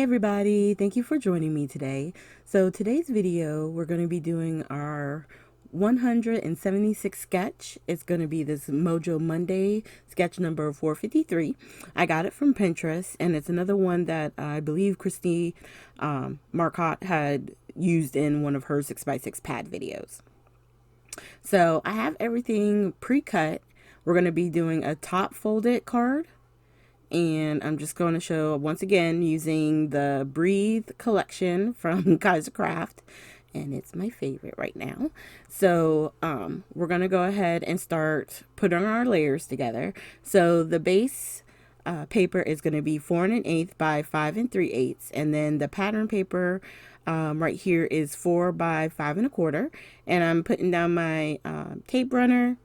everybody, thank you for joining me today. So today's video, we're going to be doing our 176 sketch. It's going to be this Mojo Monday sketch number 453. I got it from Pinterest, and it's another one that I believe Christy Marcotte had used in one of her 6x6 pad videos. So I have everything pre-cut. We're going to be doing a top folded card, and I'm just going to show once again using the Breathe collection from Kaiser Craft, and it's my favorite right now. So we're going to go ahead and start putting our layers together. So the base paper is going to be 4 1/8 by 5 3/8, and then the pattern paper right here is 4 by 5 1/4, and I'm putting down my tape runner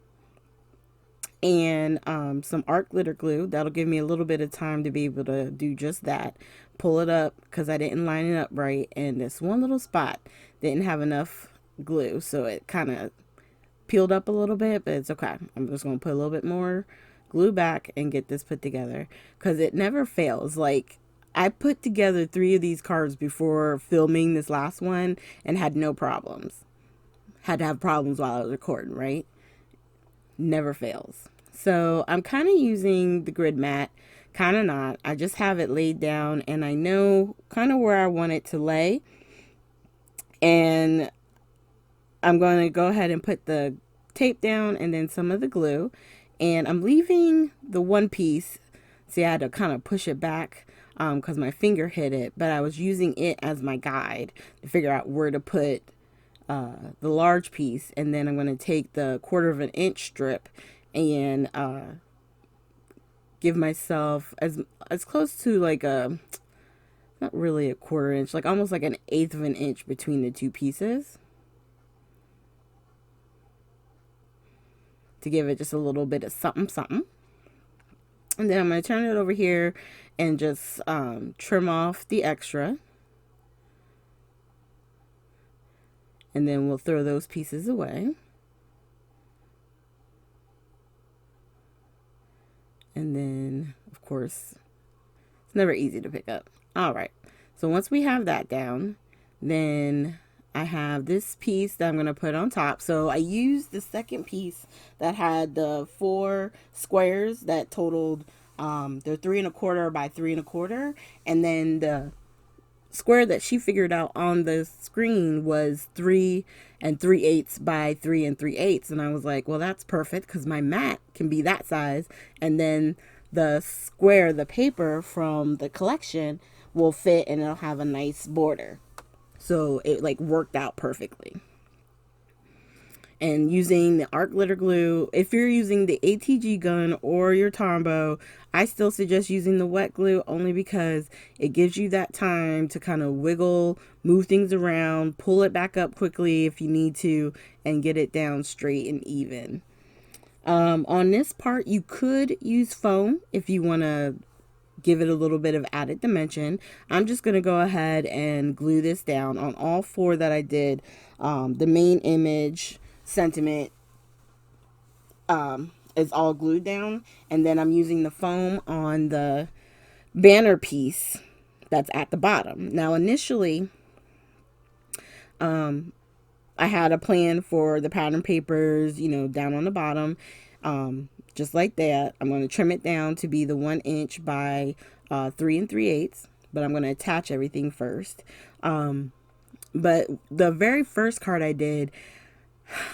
and some art glitter glue. That'll give me a little bit of time to be able to do just that. Pull it up because I didn't line it up right, and this one little spot didn't have enough glue, so it kind of peeled up a little bit, but it's okay. I'm just going to put a little bit more glue back and get this put together because it never fails. Like, I put together 3 of these cards before filming this last one and had no problems. Had to have problems while I was recording, right? Never fails. So I'm kind of using the grid mat, kind of not. I just have it laid down and I know kind of where I want it to lay. And I'm going to go ahead and put the tape down and then some of the glue. And I'm leaving the one piece. See, I had to kind of push it back because my finger hit it, but I was using it as my guide to figure out where to put the large piece. And then I'm going to take the 1/4 inch strip and give myself as close to like a, not really a 1/4 inch, like almost like an 1/8 inch between the two pieces, to give it just a little bit of something something. And then I'm going to turn it over here and just trim off the extra. And then we'll throw those pieces away. And then, of course, it's never easy to pick up. All right. So once we have that down, then I have this piece that I'm going to put on top. So I used the second piece that had the 4 squares that totaled, they're 3 1/4 by 3 1/4. And then the square that she figured out on the screen was 3 3/8 by 3 3/8. And I was like, well, that's perfect because my mat can be that size. And then the square, the paper from the collection will fit and it'll have a nice border. So it like worked out perfectly. And using the art glitter glue, if you're using the ATG gun or your Tombow, I still suggest using the wet glue only because it gives you that time to kind of wiggle, move things around, pull it back up quickly if you need to, and get it down straight and even. On this part, you could use foam if you want to give it a little bit of added dimension. I'm just going to go ahead and glue this down on all 4 that I did. The main image sentiment is all glued down, and then I'm using the foam on the banner piece that's at the bottom. Now initially I had a plan for the pattern papers, down on the bottom, just like that. I'm going to trim it down to be the 1 inch by 3 3/8, but I'm going to attach everything first. But the very first card I did,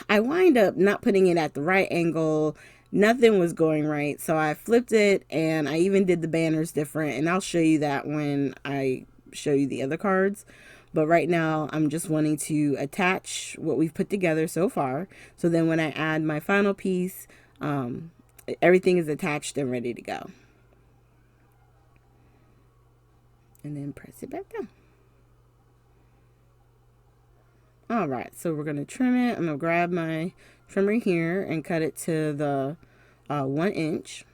I wind up not putting it at the right angle. Nothing was going right. So I flipped it and I even did the banners different. And I'll show you that when I show you the other cards. But right now I'm just wanting to attach what we've put together so far. So then when I add my final piece, everything is attached and ready to go. And then press it back down. All right, so we're going to trim it. I'm going to grab my trimmer here and cut it to the 1 inch.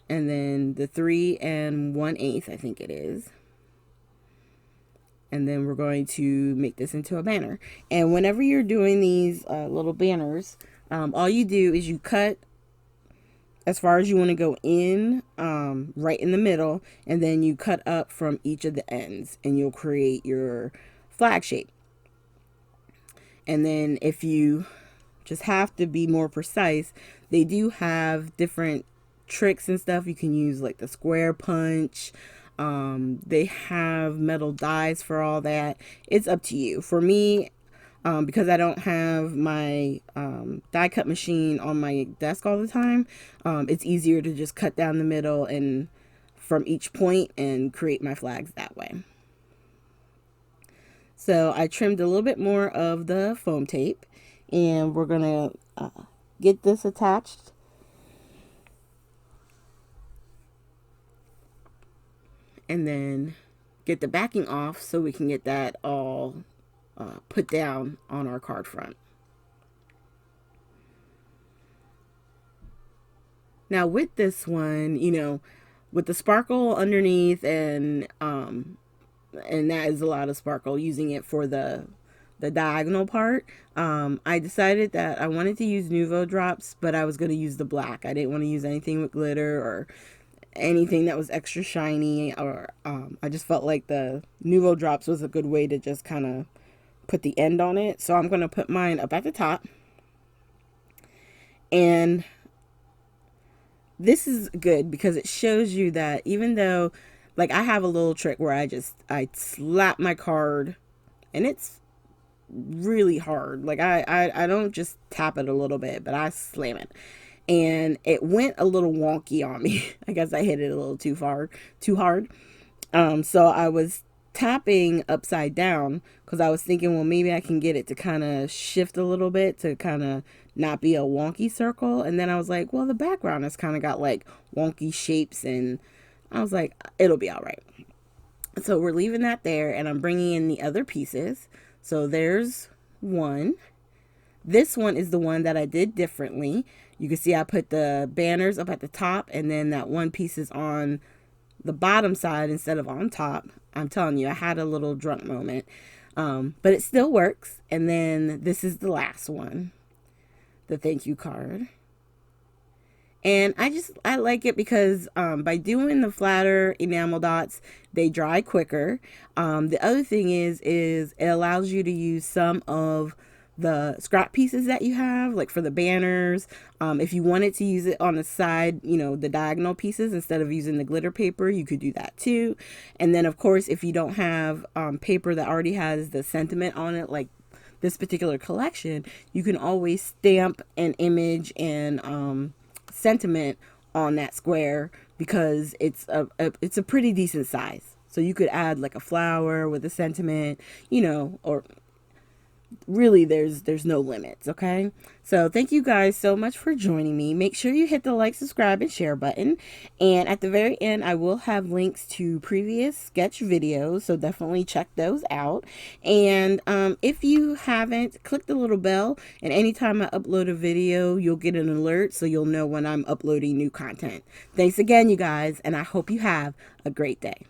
And then the 3 1/8, I think it is. And then we're going to make this into a banner. And whenever you're doing these little banners, all you do is you cut as far as you want to go in, right in the middle, and then you cut up from each of the ends and you'll create your flag shape. And then if you just have to be more precise, they do have different tricks and stuff. You can use like the square punch. They have metal dies for all that. It's up to you. For me, because I don't have my die cut machine on my desk all the time, it's easier to just cut down the middle and from each point and create my flags that way. So I trimmed a little bit more of the foam tape, and we're gonna get this attached. And then get the backing off so we can get that all put down on our card front. Now with this one, you know, with the sparkle underneath, and that is a lot of sparkle, using it for the diagonal part, I decided that I wanted to use Nuvo drops, but I was going to use the black. I didn't want to use anything with glitter or anything that was extra shiny, or I just felt like the Nuvo drops was a good way to just kind of put the end on it. So I'm going to put mine up at the top. And this is good because it shows you that even though, like, I have a little trick where I slap my card, and it's really hard. Like I don't just tap it a little bit, but I slam it. And it went a little wonky on me. I guess I hit it a little too hard. So I was tapping upside down because I was thinking, well, maybe I can get it to kind of shift a little bit to kind of not be a wonky circle. And then I was like, well, the background has kind of got like wonky shapes, and I was like, it'll be all right. So we're leaving that there, and I'm bringing in the other pieces. So there's one. This one is the one that I did differently. You can see I put the banners up at the top, and then that one piece is on the bottom side instead of on top. I'm telling you, I had a little drunk moment, but it still works. And then this is the last one, the thank you card. And I like it because by doing the flatter enamel dots, they dry quicker. The other thing is it allows you to use some of the scrap pieces that you have, like for the banners. If you wanted to use it on the side, you know, the diagonal pieces, instead of using the glitter paper, you could do that too. And then of course, if you don't have paper that already has the sentiment on it, like this particular collection, you can always stamp an image and sentiment on that square, because it's a pretty decent size. So you could add like a flower with a sentiment, you know, or really there's no limits. Okay, so thank you guys so much for joining me. Make sure you hit the like, subscribe, and share button, and at the very end I will have links to previous sketch videos, so definitely check those out. And if you haven't, click the little bell, and anytime I upload a video you'll get an alert, so you'll know when I'm uploading new content. Thanks again, you guys, and I hope you have a great day.